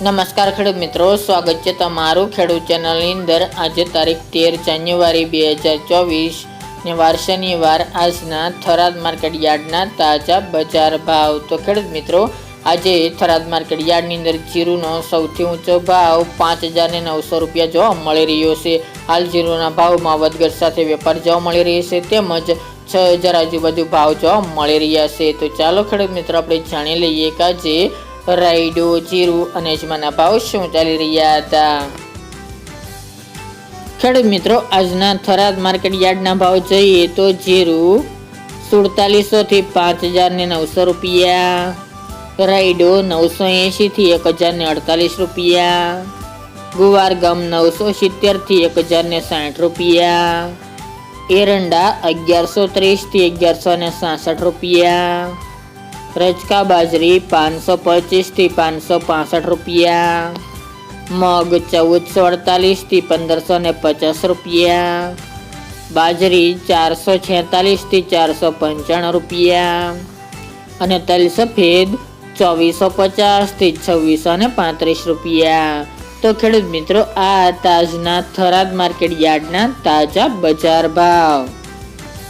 નમસ્કાર ખેડૂત મિત્રો, સ્વાગત છે તમારું ખેડૂત ચેનલની અંદર। આજે તારીખ 13 જાન્યુઆરી 2024 ને વાર શનિવાર। આજના થરાદ માર્કેટ યાર્ડના તાજા બજાર ભાવ। તો ખેડૂત મિત્રો, આજે થરાદ માર્કેટ યાર્ડની અંદર જીરુનો સૌથી ઊંચો ભાવ 5,900 રૂપિયા જોવા મળી રહ્યો છે। હાલ જીરુના ભાવમાં વધઘટ સાથે વેપાર જોવા મળી રહ્યો છે, તેમજ 6,000 આજુબાજુ ભાવ જોવા મળી રહ્યા છે। તો ચાલો ખેડૂત મિત્રો, આપણે જાણી લઈએ કે આજે રાયડો, જીરું અને અજમાના ભાવ શું ચાલી રહ્યા હતા। ખેડૂત મિત્રો, આજના થરાદ માર્કેટ યાર્ડના ભાવ જોઈએ તો જીરું 4700 થી 5,900 રૂપિયા, રાયડો 980 થી 1,048 રૂપિયા, ગુવાર ગમ 970 થી 1,060 રૂપિયા, એરંડા 1130 થી 1,166 રૂપિયા, રજકા બાજરી 525 થી 565 રૂપિયા, મગ 1448 થી 1550 રૂપિયા, બાજરી 446 થી 495 રૂપિયા અને તલ સફેદ 2450 થી 2635 રૂપિયા। તો ખેડૂત મિત્રો, આ તાજના થરાદ માર્કેટ યાર્ડના તાજા બજાર ભાવ।